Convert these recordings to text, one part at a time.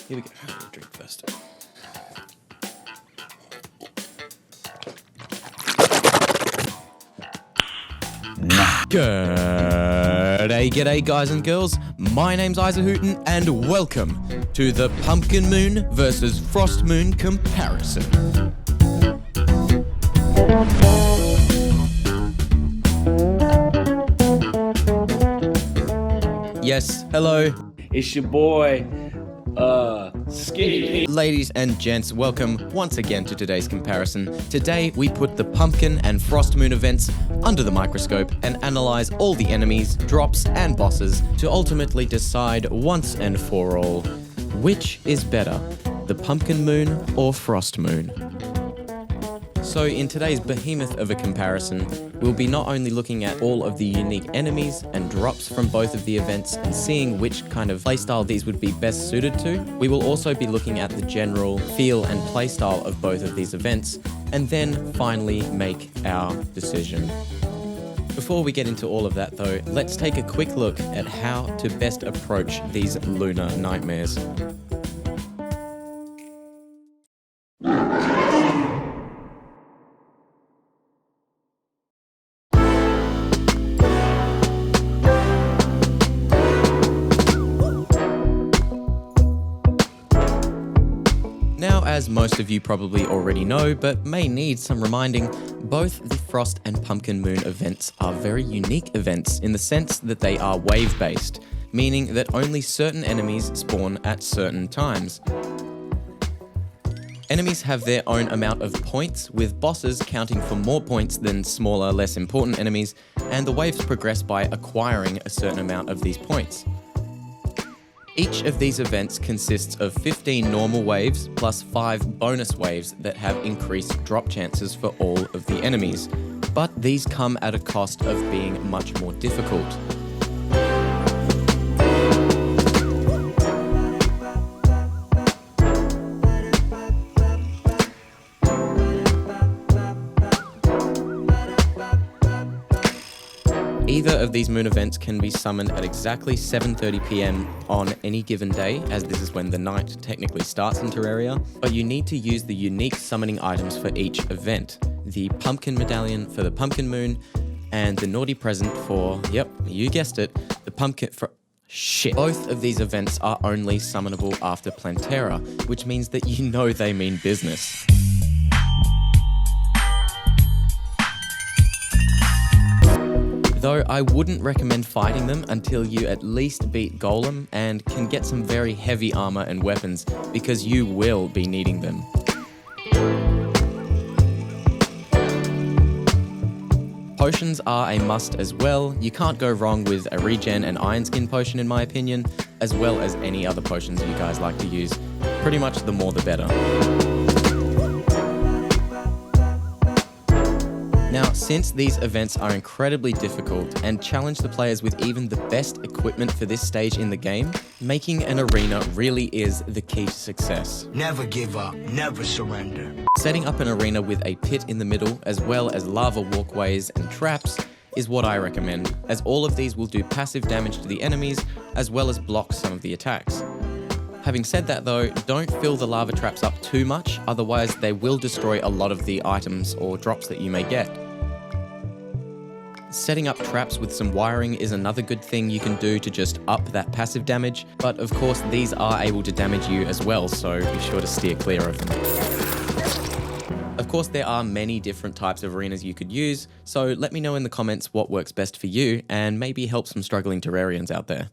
Here we go. I'm gonna drink first. G'day guys and girls, my name's Isahooten and welcome to the Pumpkin Moon versus Frost Moon comparison. Yes, hello. It's your boy, Skinny. Ladies and gents, welcome once again to today's comparison. Today, we put the Pumpkin and Frost Moon events under the microscope and analyze all the enemies, drops, and bosses to ultimately decide once and for all, which is better, the Pumpkin Moon or Frost Moon? So in today's behemoth of a comparison, we'll be not only looking at all of the unique enemies and drops from both of the events and seeing which kind of playstyle these would be best suited to, we will also be looking at the general feel and playstyle of both of these events, and then finally make our decision. Before we get into all of that though, let's take a quick look at how to best approach these lunar nightmares. Now, as most of you probably already know, but may need some reminding, both the Frost and Pumpkin Moon events are very unique events in the sense that they are wave-based, meaning that only certain enemies spawn at certain times. Enemies have their own amount of points, with bosses counting for more points than smaller, less important enemies, and the waves progress by acquiring a certain amount of these points. Each of these events consists of 15 normal waves plus 5 bonus waves that have increased drop chances for all of the enemies, but these come at a cost of being much more difficult. Either of these moon events can be summoned at exactly 7:30 PM on any given day, as this is when the night technically starts in Terraria, but you need to use the unique summoning items for each event. The Pumpkin Medallion for the Pumpkin Moon, and the Naughty Present for, yep, you guessed it, the Pumpkin for... Shit. Both of these events are only summonable after Plantera, which means that you know they mean business. Though I wouldn't recommend fighting them until you at least beat Golem and can get some very heavy armor and weapons, because you will be needing them. Potions are a must as well. You can't go wrong with a regen and iron skin potion in my opinion, as well as any other potions you guys like to use. Pretty much the more the better. Now, since these events are incredibly difficult and challenge the players with even the best equipment for this stage in the game, making an arena really is the key to success. Never give up, never surrender. Setting up an arena with a pit in the middle, as well as lava walkways and traps, is what I recommend, as all of these will do passive damage to the enemies, as well as block some of the attacks. Having said that though, don't fill the lava traps up too much, otherwise they will destroy a lot of the items or drops that you may get. Setting up traps with some wiring is another good thing you can do to just up that passive damage, but of course these are able to damage you as well, so be sure to steer clear of them. Of course there are many different types of arenas you could use, so let me know in the comments what works best for you and maybe help some struggling Terrarians out there.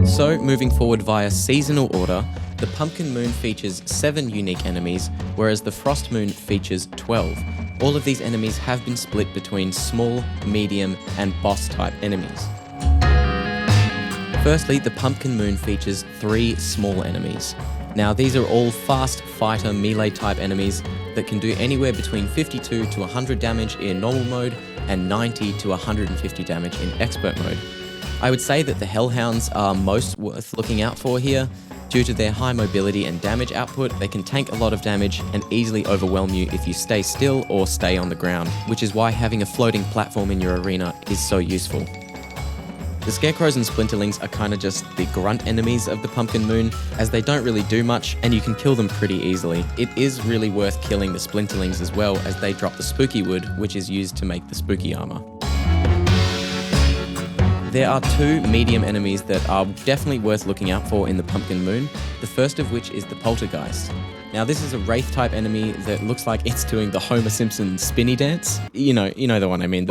So, moving forward via seasonal order, the Pumpkin Moon features 7 unique enemies, whereas the Frost Moon features 12. All of these enemies have been split between small, medium, and boss-type enemies. Firstly, the Pumpkin Moon features 3 small enemies. Now, these are all fast fighter melee-type enemies that can do anywhere between 52 to 100 damage in normal mode and 90 to 150 damage in expert mode. I would say that the Hellhounds are most worth looking out for here. Due to their high mobility and damage output, they can tank a lot of damage and easily overwhelm you if you stay still or stay on the ground, which is why having a floating platform in your arena is so useful. The scarecrows and splinterlings are kind of just the grunt enemies of the pumpkin moon, as they don't really do much and you can kill them pretty easily. It is really worth killing the splinterlings as well, as they drop the spooky wood, which is used to make the spooky armor. There are two medium enemies that are definitely worth looking out for in the pumpkin moon, the first of which is the poltergeist. Now this is a wraith type enemy that looks like it's doing the Homer Simpson spinny dance. You know the one I mean.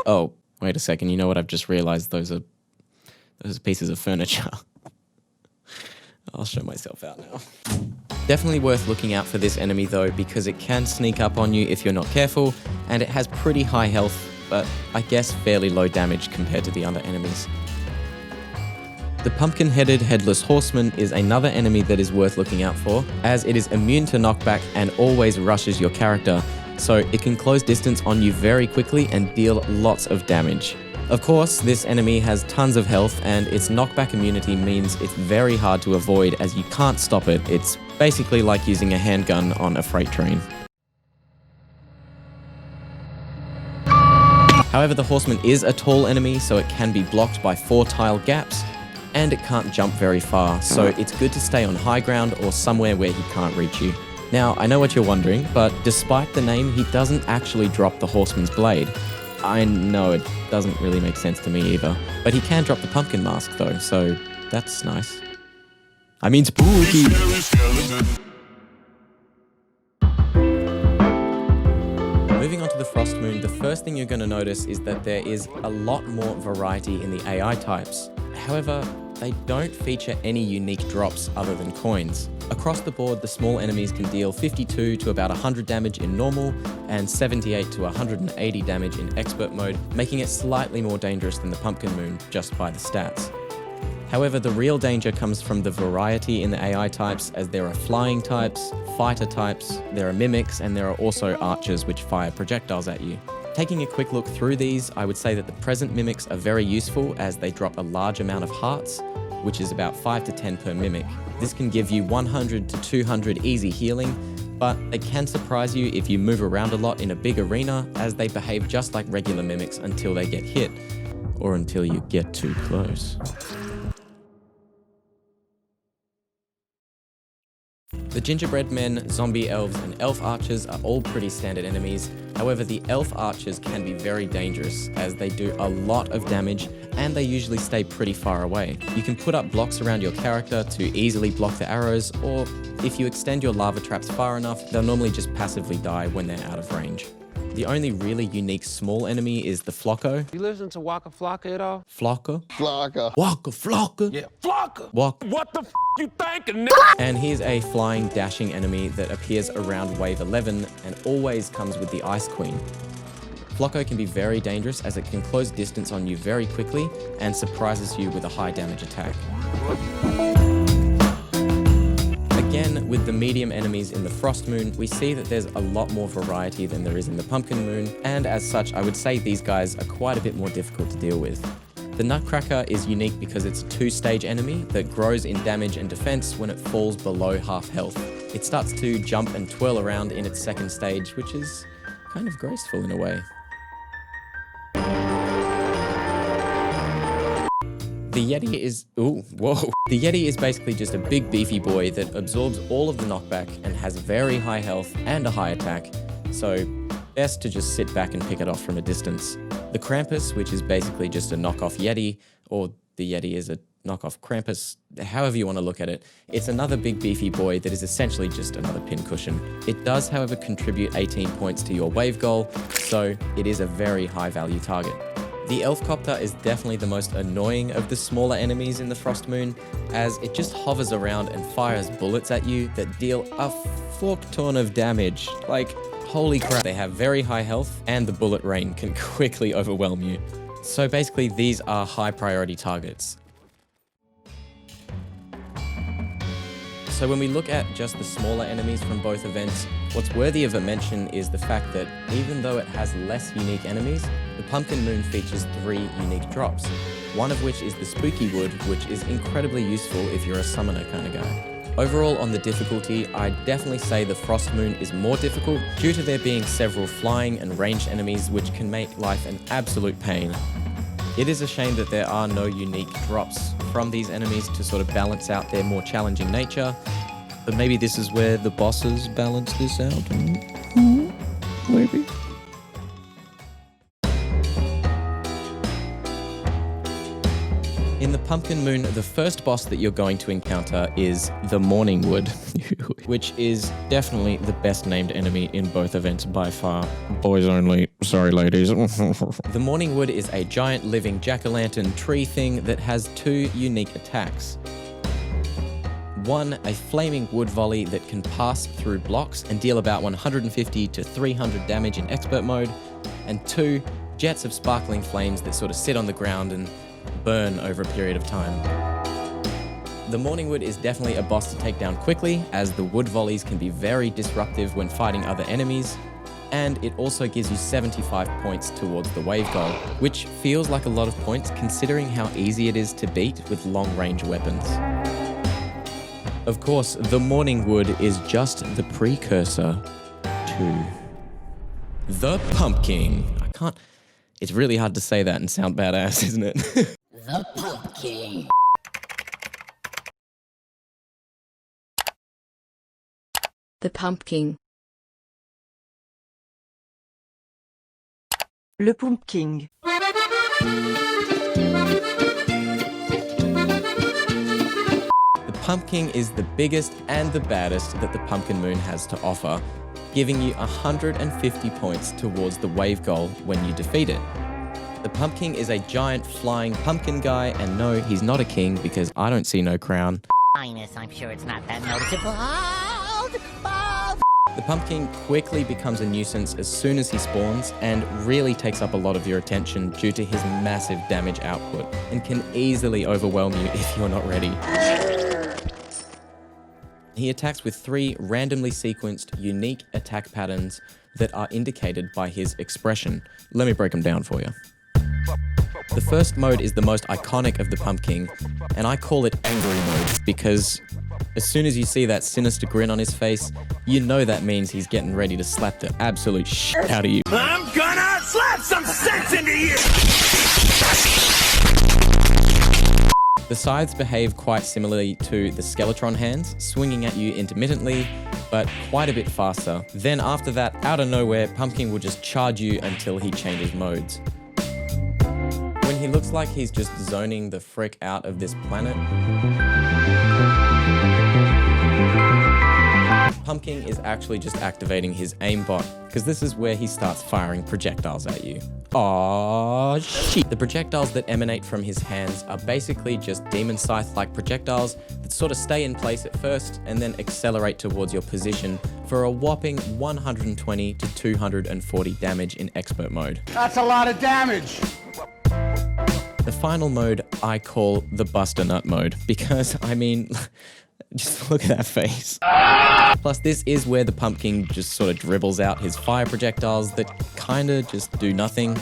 Oh, wait a second, you know what, I've just realized those are pieces of furniture. I'll show myself out now. Definitely worth looking out for this enemy though, because it can sneak up on you if you're not careful, and it has pretty high health, but I guess fairly low damage compared to the other enemies. The pumpkin-headed headless horseman is another enemy that is worth looking out for, as it is immune to knockback and always rushes your character, so it can close distance on you very quickly and deal lots of damage. Of course, this enemy has tons of health, and its knockback immunity means it's very hard to avoid as you can't stop it. It's basically like using a handgun on a freight train. However, the horseman is a tall enemy, so it can be blocked by 4 tile gaps, and it can't jump very far, so it's good to stay on high ground or somewhere where he can't reach you. Now, I know what you're wondering, but despite the name, he doesn't actually drop the horseman's blade. I know it doesn't really make sense to me either, but he can drop the pumpkin mask though, so that's nice. I mean spooky! Moving on to the Frost Moon, the first thing you're going to notice is that there is a lot more variety in the AI types. However, they don't feature any unique drops other than coins. Across the board, the small enemies can deal 52 to about 100 damage in normal and 78 to 180 damage in expert mode, making it slightly more dangerous than the Pumpkin Moon just by the stats. However, the real danger comes from the variety in the AI types, as there are flying types, fighter types, there are mimics, and there are also archers which fire projectiles at you. Taking a quick look through these, I would say that the present mimics are very useful as they drop a large amount of hearts, which is about 5 to 10 per mimic. This can give you 100 to 200 easy healing, but they can surprise you if you move around a lot in a big arena, as they behave just like regular mimics until they get hit, or until you get too close. The gingerbread men, zombie elves, and elf archers are all pretty standard enemies. However, the elf archers can be very dangerous, as they do a lot of damage and they usually stay pretty far away. You can put up blocks around your character to easily block the arrows, or if you extend your lava traps far enough, they'll normally just passively die when they're out of range. The only really unique small enemy is the Flocko. You listen to Waka Flocka at all? Flocka? Flocka. Waka Flocka? Yeah, Flocka! Waka. What the f you thinking, nigga? And he's a flying, dashing enemy that appears around wave 11 and always comes with the Ice Queen. Flocko can be very dangerous as it can close distance on you very quickly and surprises you with a high damage attack. Again, with the medium enemies in the Frost Moon, we see that there's a lot more variety than there is in the Pumpkin Moon, and as such, I would say these guys are quite a bit more difficult to deal with. The Nutcracker is unique because it's a 2-stage enemy that grows in damage and defense when it falls below half health. It starts to jump and twirl around in its 2nd stage, which is kind of graceful in a way. The Yeti is... Ooh, whoa. The Yeti is basically just a big beefy boy that absorbs all of the knockback and has very high health and a high attack, so best to just sit back and pick it off from a distance. The Krampus, which is basically just a knockoff Yeti, or the Yeti is a knockoff Krampus, however you want to look at it, it's another big beefy boy that is essentially just another pincushion. It does, however, contribute 18 points to your wave goal, so it is a very high value target. The Elfcopter is definitely the most annoying of the smaller enemies in the Frost Moon, as it just hovers around and fires bullets at you that deal a fork ton of damage. Like, holy crap. They have very high health, and the bullet rain can quickly overwhelm you. So basically, these are high priority targets. So when we look at just the smaller enemies from both events, what's worthy of a mention is the fact that even though it has less unique enemies, the Pumpkin Moon features 3 unique drops, one of which is the Spooky Wood, which is incredibly useful if you're a summoner kind of guy. Overall on the difficulty, I'd definitely say the Frost Moon is more difficult due to there being several flying and ranged enemies which can make life an absolute pain. It is a shame that there are no unique drops from these enemies to sort of balance out their more challenging nature, but maybe this is where the bosses balance this out. Maybe. In the Pumpkin Moon, the first boss that you're going to encounter is the Morning Wood, which is definitely the best named enemy in both events by far. Boys only. Sorry, ladies. The Morning Wood is a giant living jack-o'-lantern tree thing that has two unique attacks. One, a flaming wood volley that can pass through blocks and deal about 150 to 300 damage in expert mode. And two, jets of sparkling flames that sort of sit on the ground and burn over a period of time. The Morning Wood is definitely a boss to take down quickly, as the wood volleys can be very disruptive when fighting other enemies, and it also gives you 75 points towards the wave goal, which feels like a lot of points considering how easy it is to beat with long-range weapons. Of course, the Morning Wood is just the precursor to the Pumpking. It's really hard to say that and sound badass, isn't it? The Pumpking. The Pumpking. Le Pumpking. The Pumpking is the biggest and the baddest that the Pumpkin Moon has to offer, giving you 150 points towards the wave goal when you defeat it. The Pumpkin is a giant flying pumpkin guy, and no, he's not a king because I don't see no crown. Highness, I'm sure it's not that noticeable. The Pumpkin quickly becomes a nuisance as soon as he spawns and really takes up a lot of your attention due to his massive damage output and can easily overwhelm you if you're not ready. He attacks with 3 randomly sequenced, unique attack patterns that are indicated by his expression. Let me break them down for you. The first mode is the most iconic of the Pumpkin, and I call it Angry Mode because as soon as you see that sinister grin on his face, you know that means he's getting ready to slap the absolute shit out of you. I'm gonna slap some sense into you! The scythes behave quite similarly to the Skeletron hands, swinging at you intermittently, but quite a bit faster. Then after that, out of nowhere, Pumpkin will just charge you until he changes modes. When he looks like he's just zoning the frick out of this planet, Pumpkin is actually just activating his aimbot, because this is where he starts firing projectiles at you. Aww, shit. The projectiles that emanate from his hands are basically just demon scythe-like projectiles that sort of stay in place at first and then accelerate towards your position for a whopping 120 to 240 damage in expert mode. That's a lot of damage. The final mode I call the Buster Nut mode, because, I mean, just look at that face. Plus, this is where the Pumpkin just sort of dribbles out his fire projectiles that kinda just do nothing.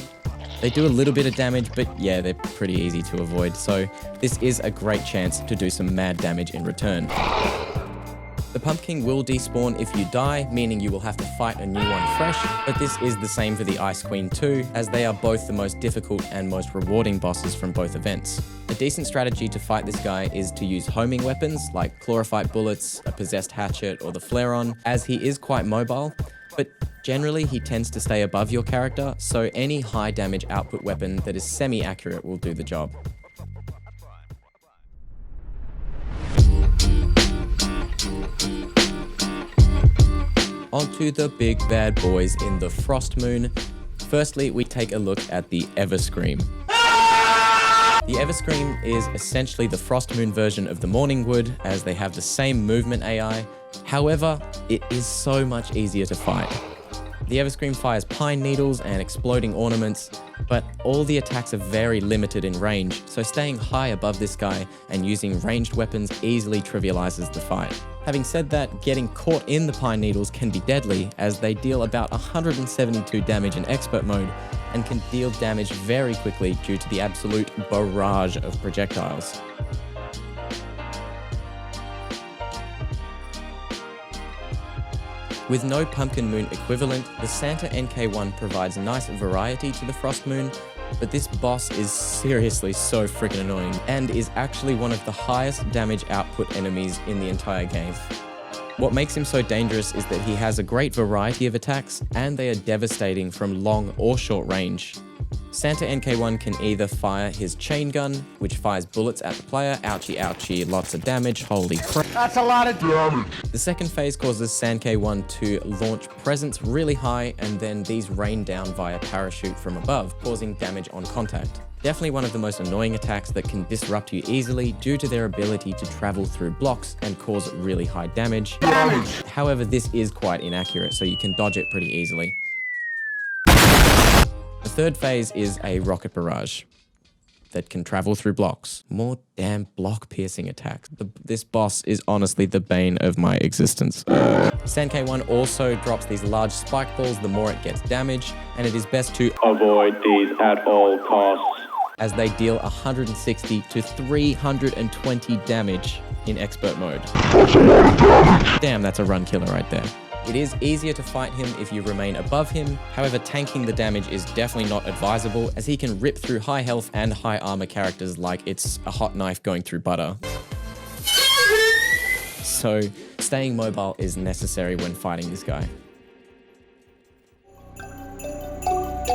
They do a little bit of damage, but yeah, they're pretty easy to avoid, so this is a great chance to do some mad damage in return. The Pumpkin will despawn if you die, meaning you will have to fight a new one fresh, but this is the same for the Ice Queen too, as they are both the most difficult and most rewarding bosses from both events. A decent strategy to fight this guy is to use homing weapons like chlorophyte bullets, a possessed hatchet, or the flare-on, as he is quite mobile, but generally he tends to stay above your character, so any high damage output weapon that is semi-accurate will do the job. Onto the big bad boys in the Frost Moon. Firstly, we take a look at the Everscream. The Everscream is essentially the Frost Moon version of the Morning Wood, as they have the same movement AI. However, it is so much easier to fight. The Everscream fires pine needles and exploding ornaments, but all the attacks are very limited in range, so staying high above this guy and using ranged weapons easily trivializes the fight. Having said that, getting caught in the pine needles can be deadly, as they deal about 172 damage in expert mode and can deal damage very quickly due to the absolute barrage of projectiles. With no Pumpkin Moon equivalent, the Santa NK1 provides nice variety to the Frost Moon, but this boss is seriously so freaking annoying and is actually one of the highest damage output enemies in the entire game. What makes him so dangerous is that he has a great variety of attacks and they are devastating from long or short range. Santa NK1 can either fire his chain gun, which fires bullets at the player, ouchie ouchie, lots of damage, holy crap. That's a lot of damage. The second phase causes SanK1 to launch presents really high and then these rain down via parachute from above, causing damage on contact. Definitely one of the most annoying attacks that can disrupt you easily due to their ability to travel through blocks and cause really high damage. However, this is quite inaccurate, so you can dodge it pretty easily. The third phase is a rocket barrage that can travel through blocks. More damn block-piercing attacks. This boss is honestly the bane of my existence. SanK1 also drops these large spike balls the more it gets damage, and it is best to avoid these at all costs, as they deal 160 to 320 damage in expert mode. Damn, that's a run killer right there. It is easier to fight him if you remain above him, however tanking the damage is definitely not advisable as he can rip through high health and high armor characters like it's a hot knife going through butter. So staying mobile is necessary when fighting this guy.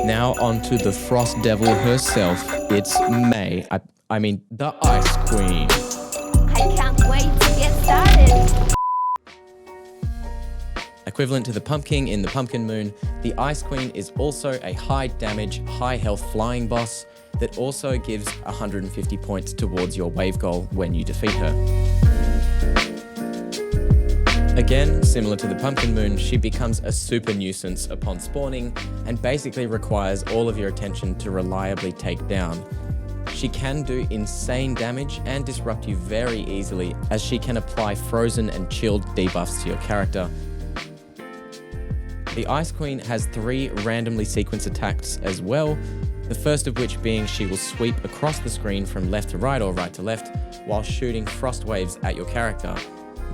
Now onto the Frost Devil herself, it's May, I mean the Ice Queen. I can't wait to get started. Equivalent to the Pumpking in the Pumpkin Moon, the Ice Queen is also a high damage, high health flying boss that also gives 150 points towards your wave goal when you defeat her. Again, similar to the Pumpkin Moon, she becomes a super nuisance upon spawning and basically requires all of your attention to reliably take down. She can do insane damage and disrupt you very easily as she can apply frozen and chilled debuffs to your character. The Ice Queen has 3 randomly sequenced attacks as well, the first of which being she will sweep across the screen from left to right or right to left while shooting frost waves at your character.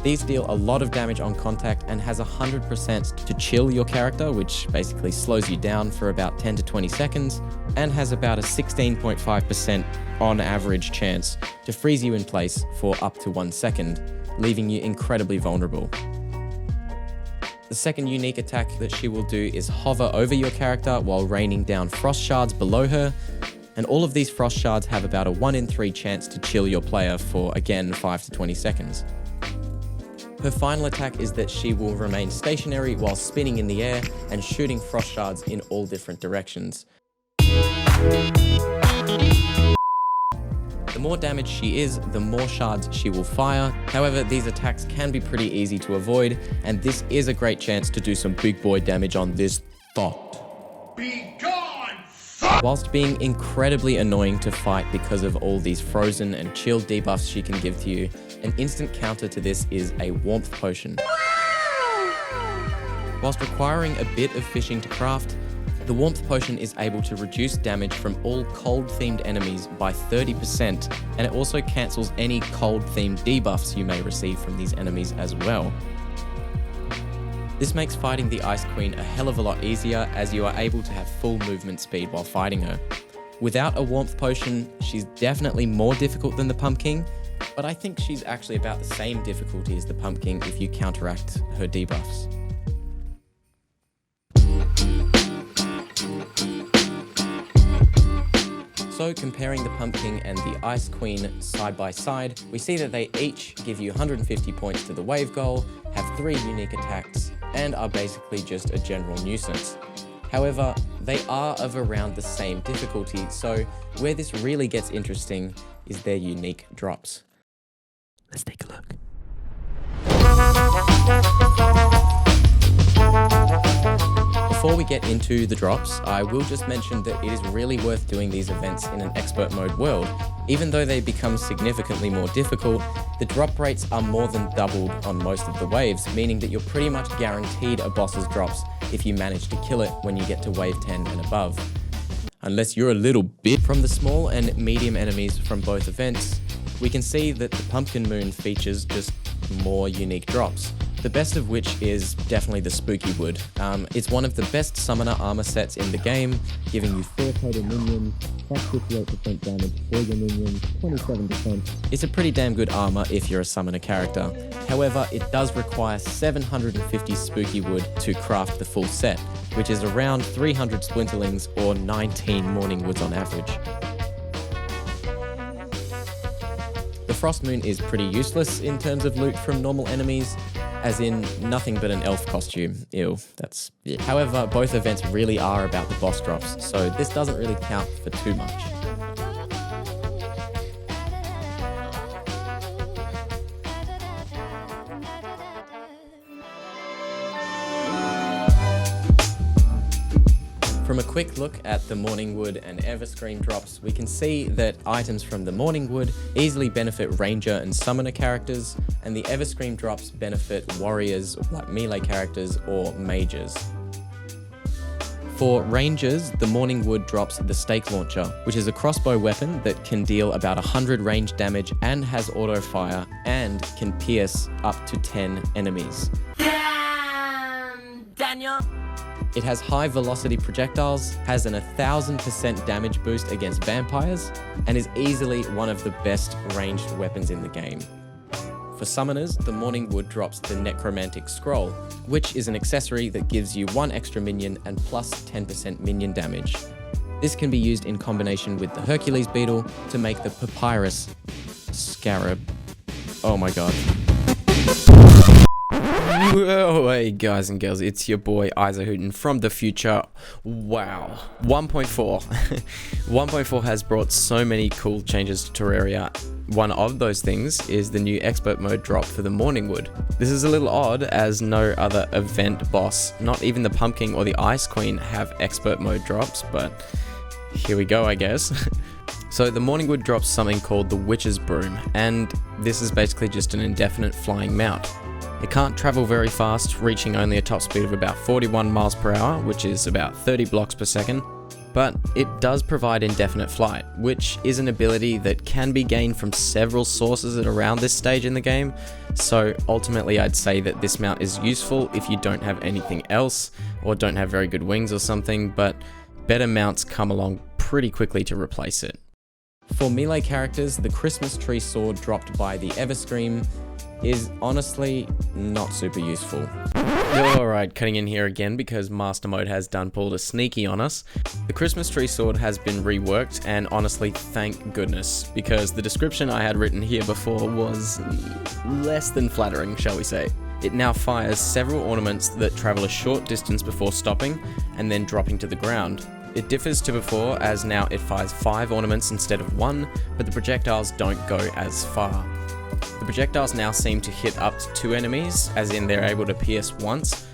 These deal a lot of damage on contact and has 100% to chill your character, which basically slows you down for about 10 to 20 seconds, and has about a 16.5% on average chance to freeze you in place for up to 1 second, leaving you incredibly vulnerable. The second unique attack that she will do is hover over your character while raining down frost shards below her, and all of these frost shards have about a 1 in 3 chance to chill your player for, again, 5 to 20 seconds. Her final attack is that she will remain stationary while spinning in the air and shooting frost shards in all different directions. The more damage she is, the more shards she will fire. However, these attacks can be pretty easy to avoid, and this is a great chance to do some big boy damage on this thought. Be gone! Whilst being incredibly annoying to fight because of all these frozen and chilled debuffs she can give to you, an instant counter to this is a warmth potion. Whilst requiring a bit of fishing to craft, the warmth potion is able to reduce damage from all cold-themed enemies by 30%, and it also cancels any cold-themed debuffs you may receive from these enemies as well. This makes fighting the Ice Queen a hell of a lot easier as you are able to have full movement speed while fighting her. Without a warmth potion, she's definitely more difficult than the Pumpkin, but I think she's actually about the same difficulty as the Pumpkin if you counteract her debuffs. So comparing the Pumpkin and the Ice Queen side by side, we see that they each give you 150 points to the wave goal, have 3 unique attacks, and are basically just a general nuisance. However, they are of around the same difficulty, so where this really gets interesting is their unique drops. Let's take a look. Before we get into the drops, I will just mention that it is really worth doing these events in an expert mode world. Even though they become significantly more difficult, the drop rates are more than doubled on most of the waves, meaning that you're pretty much guaranteed a boss's drops if you manage to kill it when you get to wave 10 and above. Unless you're a little bit. From the small and medium enemies from both events, we can see that the Pumpkin Moon features just more unique drops. The best of which is definitely the Spooky Wood. It's one of the best summoner armor sets in the game, giving you 4 total minions, plus 58% damage for your minions, 27%. It's a pretty damn good armor if you're a summoner character. However, it does require 750 Spooky Wood to craft the full set, which is around 300 Splinterlings or 19 Morning Woods on average. The Frost Moon is pretty useless in terms of loot from normal enemies, as in nothing but an elf costume. Ew, that's it. However, both events really are about the boss drops, so this doesn't really count for too much. From a quick look at the Morning Wood and Everscream drops, we can see that items from the Morning Wood easily benefit Ranger and Summoner characters, and the Everscream drops benefit Warriors like melee characters or Mages. For Rangers, the Morning Wood drops the Stake Launcher, which is a crossbow weapon that can deal about 100 range damage and has auto fire and can pierce up to 10 enemies. Damn, Daniel! It has high velocity projectiles, has an 1000% damage boost against vampires, and is easily one of the best ranged weapons in the game. For summoners, the Morning Wood drops the Necromantic Scroll, which is an accessory that gives you 1 extra minion and plus 10% minion damage. This can be used in combination with the Hercules Beetle to make the Papyrus Scarab. Oh my god. Oh, hey guys and girls, it's your boy Isahooten from the future. Wow. 1.4. 1.4 has brought so many cool changes to Terraria. One of those things is the new expert mode drop for the Morning Wood. This is a little odd as no other event boss, not even the Pumpking or the Ice Queen, have expert mode drops, but here we go, I guess. So the Morning Wood drops something called the Witch's Broom, and this is basically just an indefinite flying mount. It can't travel very fast, reaching only a top speed of about 41 miles per hour, which is about 30 blocks per second, but it does provide indefinite flight, which is an ability that can be gained from several sources at around this stage in the game, so ultimately I'd say that this mount is useful if you don't have anything else, or don't have very good wings or something, but better mounts come along pretty quickly to replace it. For melee characters, the Christmas Tree Sword dropped by the Everscream is honestly not super useful. Alright, cutting in here again because Master Mode has done pulled a sneaky on us. The Christmas Tree Sword has been reworked, and honestly thank goodness, because the description I had written here before was less than flattering, shall we say. It now fires several ornaments that travel a short distance before stopping and then dropping to the ground. It differs to before, as now it fires 5 ornaments instead of 1, but the projectiles don't go as far. The projectiles now seem to hit up to 2 enemies, as in they're able to pierce once,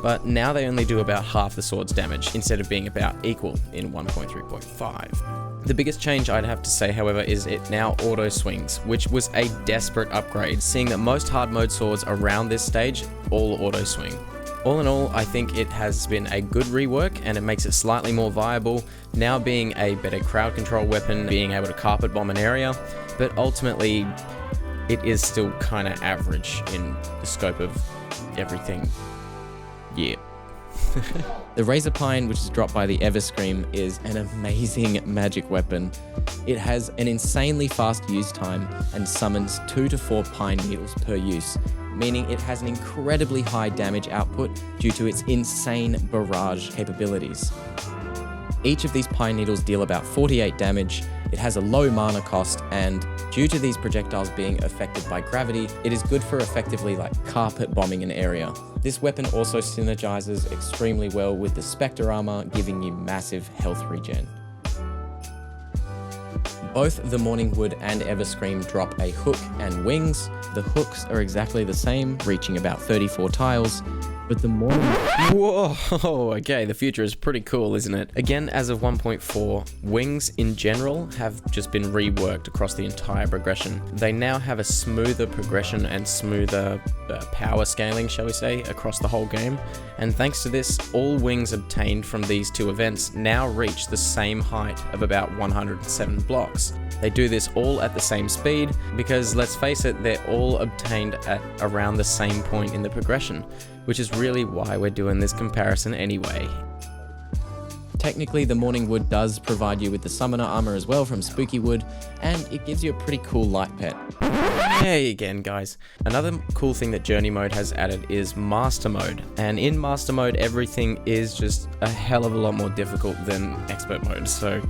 but now they only do about half the sword's damage, instead of being about equal in 1.3.5. The biggest change I'd have to say, however, is it now auto swings, which was a desperate upgrade, seeing that most hard mode swords around this stage all auto swing. All in all, I think it has been a good rework, and it makes it slightly more viable, now being a better crowd control weapon, being able to carpet bomb an area, but ultimately it is still kind of average in the scope of everything. Yeah. The Razor Pine, which is dropped by the Everscream, is an amazing magic weapon. It has an insanely fast use time and summons 2 to 4 pine needles per use, meaning it has an incredibly high damage output due to its insane barrage capabilities. Each of these pine needles deal about 48 damage, it has a low mana cost, and due to these projectiles being affected by gravity, it is good for effectively carpet bombing an area. This weapon also synergizes extremely well with the Spectre armor, giving you massive health regen. Both the Morning Wood and Everscream drop a hook and wings. The hooks are exactly the same, reaching about 34 tiles, But the morning... Whoa, okay, the future is pretty cool, isn't it? Again, as of 1.4, wings in general have just been reworked across the entire progression. They now have a smoother progression and smoother power scaling, shall we say, across the whole game. And thanks to this, all wings obtained from these two events now reach the same height of about 107 blocks. They do this all at the same speed because, let's face it, they're all obtained at around the same point in the progression, which is really why we're doing this comparison anyway. Technically, the Morning Wood does provide you with the Summoner armor as well from Spooky Wood, and it gives you a pretty cool light pet. Hey again, guys. Another cool thing that Journey Mode has added is Master Mode, and in Master Mode, everything is just a hell of a lot more difficult than Expert Mode, so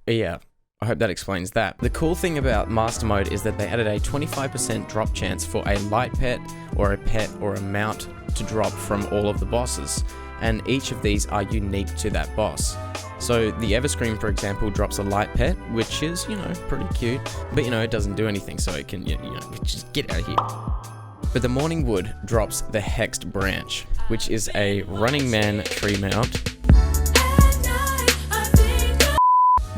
yeah. I hope that explains that. The cool thing about Master Mode is that they added a 25% drop chance for a light pet or a mount to drop from all of the bosses, and each of these are unique to that boss. So the Everscream, for example, drops a light pet, which is, pretty cute, but it doesn't do anything, so it can, just get out of here. But the Morning Wood drops the Hexed Branch, which is a Running Man tree mount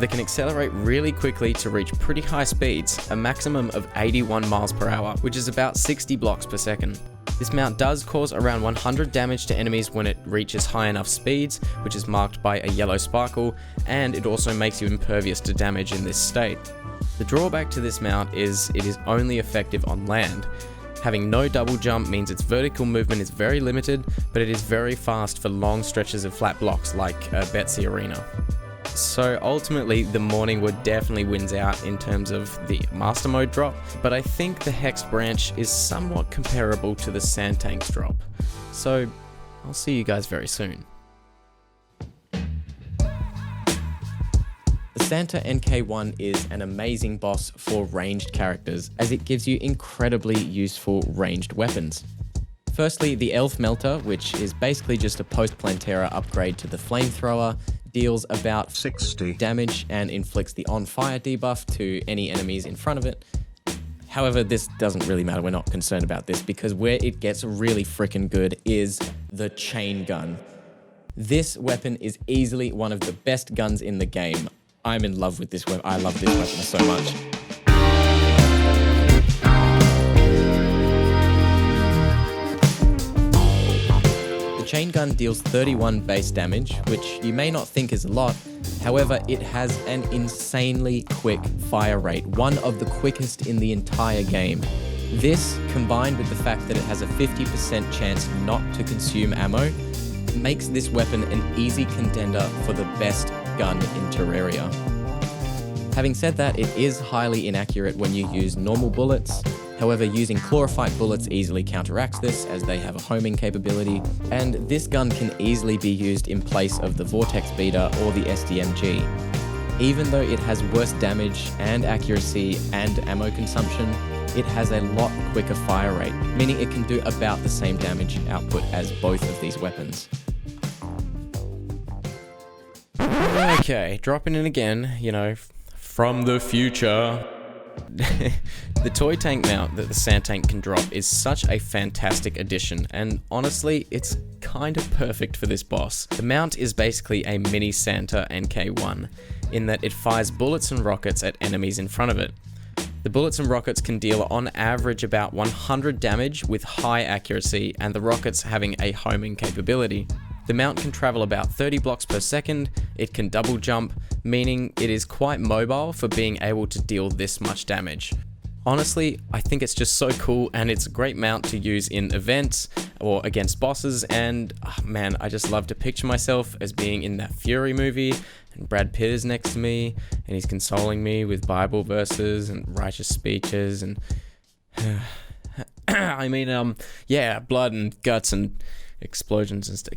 that can accelerate really quickly to reach pretty high speeds, a maximum of 81 miles per hour, which is about 60 blocks per second. This mount does cause around 100 damage to enemies when it reaches high enough speeds, which is marked by a yellow sparkle, and it also makes you impervious to damage in this state. The drawback to this mount is it is only effective on land. Having no double jump means its vertical movement is very limited, but it is very fast for long stretches of flat blocks like Betsy Arena. So ultimately, the Morning Wood definitely wins out in terms of the Master Mode drop, but I think the Hexed Branch is somewhat comparable to the Sand Tank's drop. So I'll see you guys very soon. The Santa NK1 is an amazing boss for ranged characters, as it gives you incredibly useful ranged weapons. Firstly, the Elf Melter, which is basically just a post-Plantera upgrade to the Flamethrower, deals about 60 damage and inflicts the on fire debuff to any enemies in front of it. However, this doesn't really matter, we're not concerned about this, because where it gets really freaking good is the Chain Gun. This weapon is easily one of the best guns in the game. I'm in love with this weapon, I love this weapon so much. The Chain Gun deals 31 base damage, which you may not think is a lot. However, it has an insanely quick fire rate, one of the quickest in the entire game. This, combined with the fact that it has a 50% chance not to consume ammo, makes this weapon an easy contender for the best gun in Terraria. Having said that, it is highly inaccurate when you use normal bullets. However, using Chlorophyte bullets easily counteracts this, as they have a homing capability, and this gun can easily be used in place of the Vortex Beater or the SDMG. Even though it has worse damage and accuracy and ammo consumption, it has a lot quicker fire rate, meaning it can do about the same damage output as both of these weapons. Okay, dropping in again, from the future. The toy tank mount that the Sand Tank can drop is such a fantastic addition, and honestly, it's kind of perfect for this boss. The mount is basically a mini Santa NK1, in that it fires bullets and rockets at enemies in front of it. The bullets and rockets can deal on average about 100 damage with high accuracy, and the rockets having a homing capability. The mount can travel about 30 blocks per second, it can double jump, meaning it is quite mobile for being able to deal this much damage. Honestly, I think it's just so cool, and it's a great mount to use in events or against bosses, and man, I just love to picture myself as being in that Fury movie, and Brad Pitt is next to me, and he's consoling me with Bible verses and righteous speeches, and yeah, blood and guts and explosions and stuff.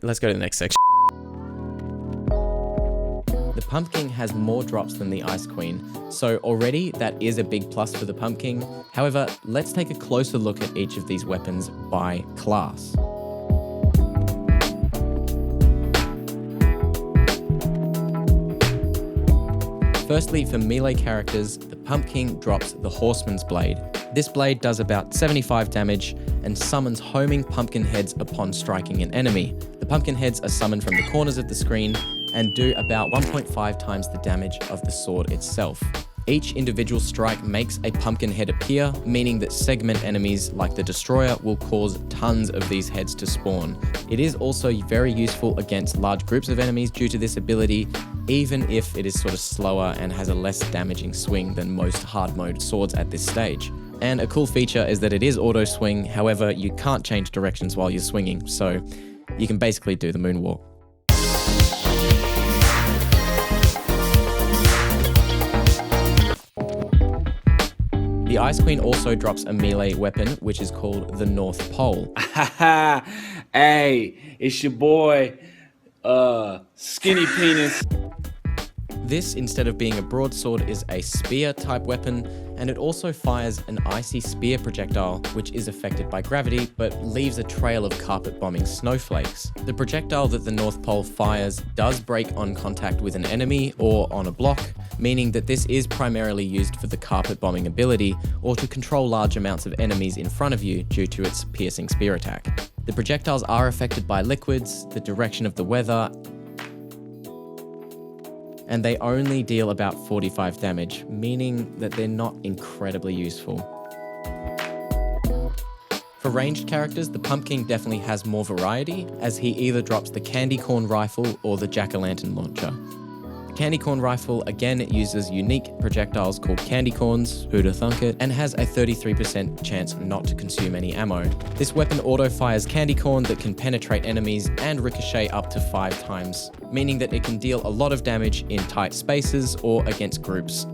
Let's go to the next section. The Pumpking has more drops than the Ice Queen, so already that is a big plus for the Pumpking. However, let's take a closer look at each of these weapons by class. Firstly, for melee characters, the Pumpking drops the Horseman's Blade. This blade does about 75 damage and summons homing pumpkin heads upon striking an enemy. The pumpkin heads are summoned from the corners of the screen and do about 1.5 times the damage of the sword itself. Each individual strike makes a pumpkin head appear, meaning that segment enemies like the Destroyer will cause tons of these heads to spawn. It is also very useful against large groups of enemies due to this ability, even if it is sort of slower and has a less damaging swing than most hard mode swords at this stage. And a cool feature is that it is auto swing, however you can't change directions while you're swinging, so you can basically do the moonwalk. The Ice Queen also drops a melee weapon, which is called the North Pole. Hey, it's your boy, Skinny Penis. This, instead of being a broadsword, is a spear type weapon, and it also fires an icy spear projectile, which is affected by gravity, but leaves a trail of carpet bombing snowflakes. The projectile that the North Pole fires does break on contact with an enemy or on a block, meaning that this is primarily used for the carpet bombing ability, or to control large amounts of enemies in front of you due to its piercing spear attack. The projectiles are affected by liquids, the direction of the weather, and they only deal about 45 damage, meaning that they're not incredibly useful. For ranged characters, the Pumpkin definitely has more variety, as he either drops the candy corn rifle or the jack-o'-lantern launcher. The candy corn rifle again uses unique projectiles called candy corns, who'da thunk it, and has a 33% chance not to consume any ammo. This weapon auto-fires candy corn that can penetrate enemies and ricochet up to 5 times, meaning that it can deal a lot of damage in tight spaces or against groups.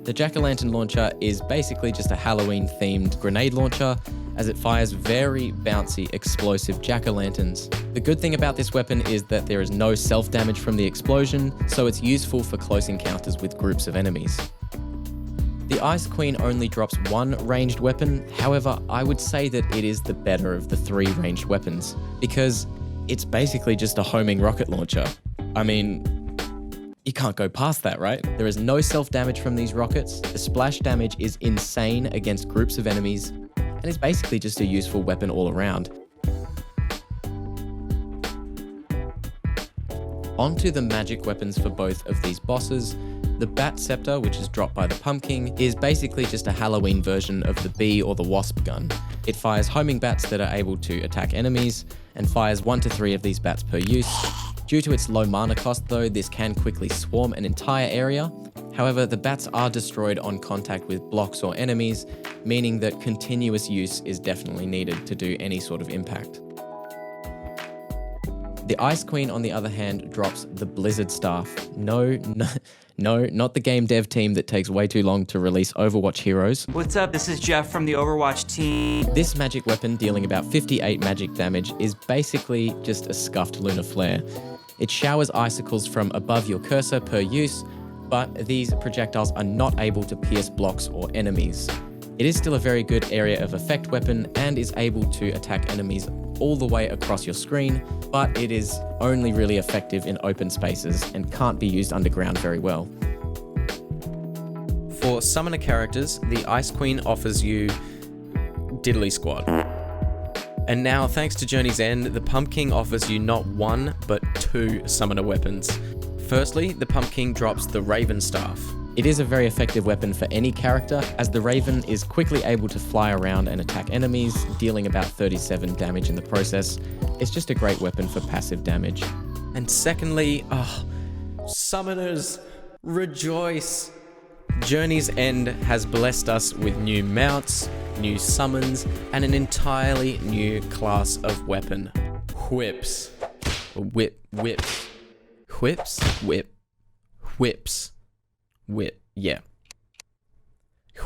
The jack-o'-lantern launcher is basically just a Halloween-themed grenade launcher, as it fires very bouncy, explosive jack-o'-lanterns. The good thing about this weapon is that there is no self-damage from the explosion, so it's useful for close encounters with groups of enemies. The Ice Queen only drops 1 ranged weapon, however, I would say that it is the better of the 3 ranged weapons, because it's basically just a homing rocket launcher. I mean, you can't go past that, right? There is no self-damage from these rockets, the splash damage is insane against groups of enemies, and it's basically just a useful weapon all around. Onto the magic weapons for both of these bosses. The Bat Scepter, which is dropped by the Pumpkin, is basically just a Halloween version of the bee or the wasp gun. It fires homing bats that are able to attack enemies, and fires 1 to 3 of these bats per use. Due to its low mana cost though, this can quickly swarm an entire area. However, the bats are destroyed on contact with blocks or enemies, meaning that continuous use is definitely needed to do any sort of impact. The Ice Queen, on the other hand, drops the Blizzard Staff. No, not the game dev team that takes way too long to release Overwatch heroes. What's up? This is Jeff from the Overwatch team. This magic weapon, dealing about 58 magic damage, is basically just a scuffed lunar flare. It showers icicles from above your cursor per use, but these projectiles are not able to pierce blocks or enemies. It is still a very good area of effect weapon and is able to attack enemies all the way across your screen, but it is only really effective in open spaces and can't be used underground very well. For summoner characters, the Ice Queen offers you diddly squad. And now, thanks to Journey's End, the Pumpkin offers you not 1, but 2 summoner weapons. Firstly, the Pumpkin drops the Raven Staff. It is a very effective weapon for any character, as the Raven is quickly able to fly around and attack enemies, dealing about 37 damage in the process. It's just a great weapon for passive damage. And secondly, summoners, rejoice! Journey's End has blessed us with new mounts, new summons, and an entirely new class of weapon. Whips. Whips. Yeah.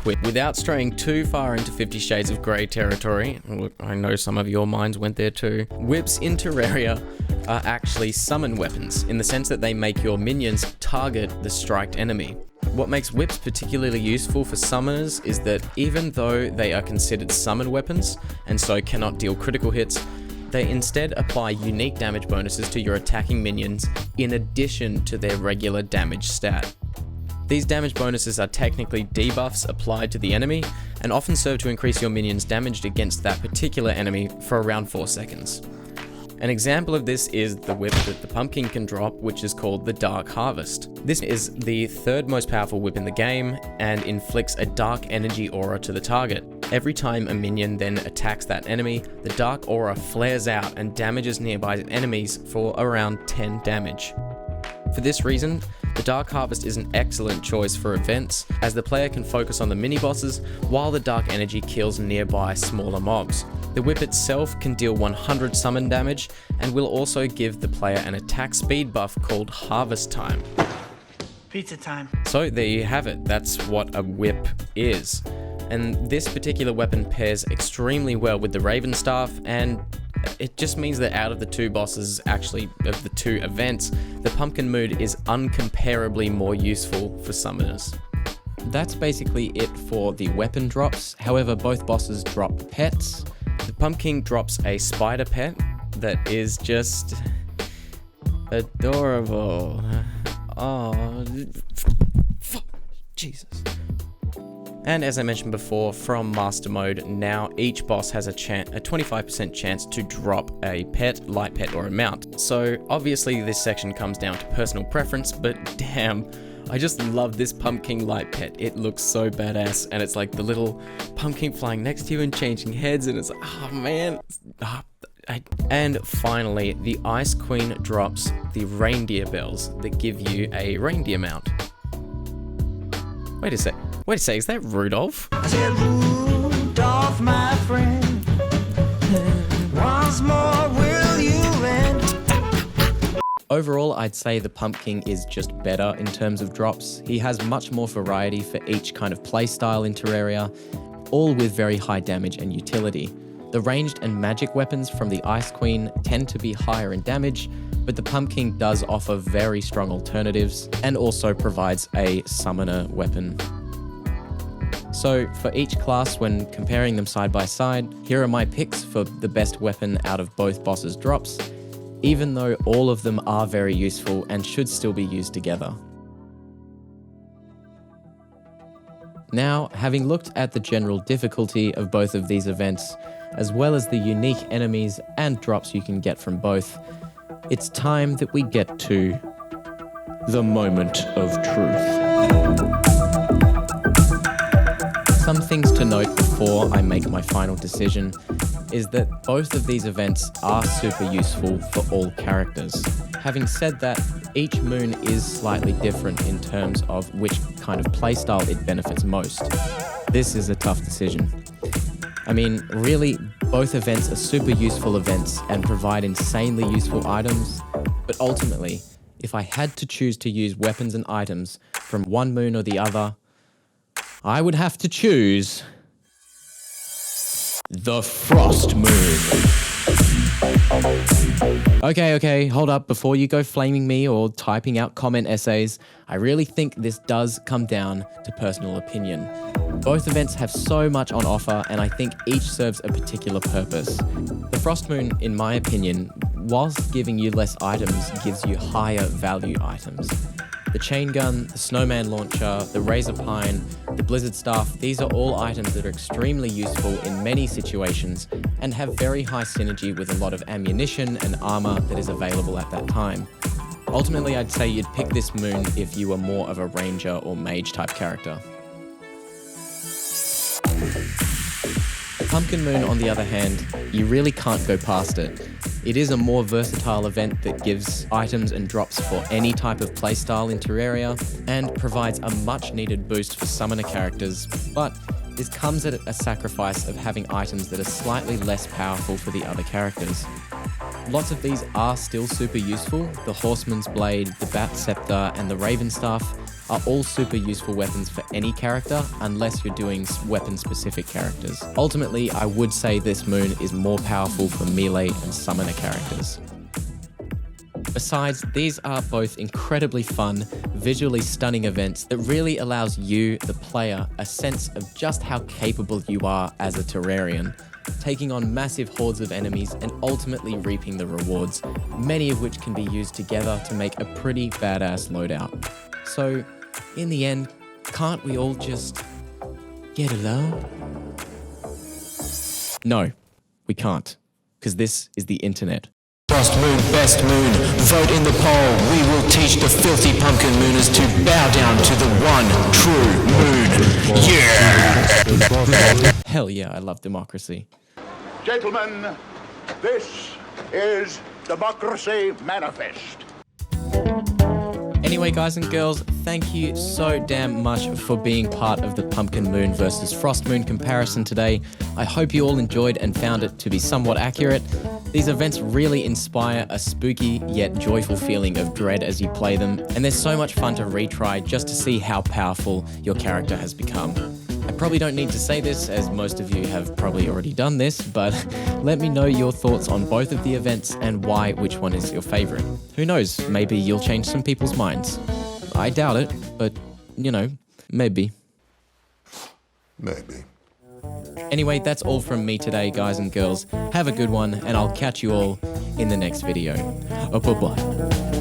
Whip. Without straying too far into 50 Shades of Grey territory, look, I know some of your minds went there too, whips in Terraria are actually summon weapons, in the sense that they make your minions target the striked enemy. What makes whips particularly useful for summoners is that even though they are considered summon weapons, and so cannot deal critical hits, they instead apply unique damage bonuses to your attacking minions in addition to their regular damage stat. These damage bonuses are technically debuffs applied to the enemy, and often serve to increase your minions damaged against that particular enemy for around 4 seconds. An example of this is the whip that the Pumpkin can drop, which is called the Dark Harvest. This is the third most powerful whip in the game, and inflicts a dark energy aura to the target. Every time a minion then attacks that enemy, the dark aura flares out and damages nearby enemies for around 10 damage. For this reason, the Dark Harvest is an excellent choice for events, as the player can focus on the mini-bosses while the dark energy kills nearby smaller mobs. The whip itself can deal 100 summon damage, and will also give the player an attack speed buff called Harvest Time. Pizza time. So there you have it, that's what a whip is. And this particular weapon pairs extremely well with the Raven Staff, and it just means that out of the two bosses, actually of the two events, the Pumpkin Mood is uncomparably more useful for summoners. That's basically it for the weapon drops. However, both bosses drop pets. The Pumpkin drops a spider pet that is just adorable. Oh, Jesus. And as I mentioned before, from Master Mode, now each boss has a 25% chance to drop a pet, light pet, or a mount. So obviously this section comes down to personal preference, but damn, I just love this Pumpkin light pet. It looks so badass, and it's like the little pumpkin flying next to you and changing heads, and it's like, oh man. And finally, the Ice Queen drops the reindeer bells that give you a reindeer mount. Wait a sec, is that Rudolph? I said, Rudolph, my friend, once more will you lend? Overall, I'd say the Pumpkin is just better in terms of drops. He has much more variety for each kind of playstyle in Terraria, all with very high damage and utility. The ranged and magic weapons from the Ice Queen tend to be higher in damage, but the Pumpkin does offer very strong alternatives, and also provides a summoner weapon. So for each class, when comparing them side by side, here are my picks for the best weapon out of both bosses' drops, even though all of them are very useful and should still be used together. Now, having looked at the general difficulty of both of these events, as well as the unique enemies and drops you can get from both, it's time that we get to the moment of truth. Some things to note before I make my final decision is that both of these events are super useful for all characters. Having said that, each moon is slightly different in terms of which kind of playstyle it benefits most. This is a tough decision. I mean, really, both events are super useful events and provide insanely useful items, but ultimately, if I had to choose to use weapons and items from one moon or the other, I would have to choose the Frost Moon. Okay, hold up. Before you go flaming me or typing out comment essays, I really think this does come down to personal opinion. Both events have so much on offer, and I think each serves a particular purpose. The Frost Moon, in my opinion, whilst giving you less items, gives you higher value items. The chain gun, the snowman launcher, the razor pine, the blizzard staff, these are all items that are extremely useful in many situations and have very high synergy with a lot of ammunition and armor that is available at that time. Ultimately, I'd say you'd pick this moon if you were more of a ranger or mage type character. The Pumpkin Moon, on the other hand, you really can't go past it. It is a more versatile event that gives items and drops for any type of playstyle in Terraria, and provides a much needed boost for summoner characters, but this comes at a sacrifice of having items that are slightly less powerful for the other characters. Lots of these are still super useful. The Horseman's Blade, the Bat Scepter, and the Raven Staff are all super useful weapons for any character, unless you're doing weapon-specific characters. Ultimately, I would say this moon is more powerful for melee and summoner characters. Besides, these are both incredibly fun, visually stunning events that really allows you, the player, a sense of just how capable you are as a Terrarian, taking on massive hordes of enemies and ultimately reaping the rewards, many of which can be used together to make a pretty badass loadout. So, in the end, can't we all just get along? No, we can't, because this is the internet. Frost moon, best moon, vote in the poll. We will teach the filthy pumpkin mooners to bow down to the one true moon. Yeah! Hell yeah, I love democracy. Gentlemen, this is Democracy Manifest. Anyway, guys and girls, thank you so damn much for being part of the Pumpkin Moon versus Frost Moon comparison today. I hope you all enjoyed and found it to be somewhat accurate. These events really inspire a spooky yet joyful feeling of dread as you play them, and they're so much fun to retry just to see how powerful your character has become. I probably don't need to say this, as most of you have probably already done this, but let me know your thoughts on both of the events and why which one is your favorite. Who knows, maybe you'll change some people's minds. I doubt it, but, you know, maybe. Maybe. Anyway, that's all from me today, guys and girls. Have a good one, and I'll catch you all in the next video. Bye-bye.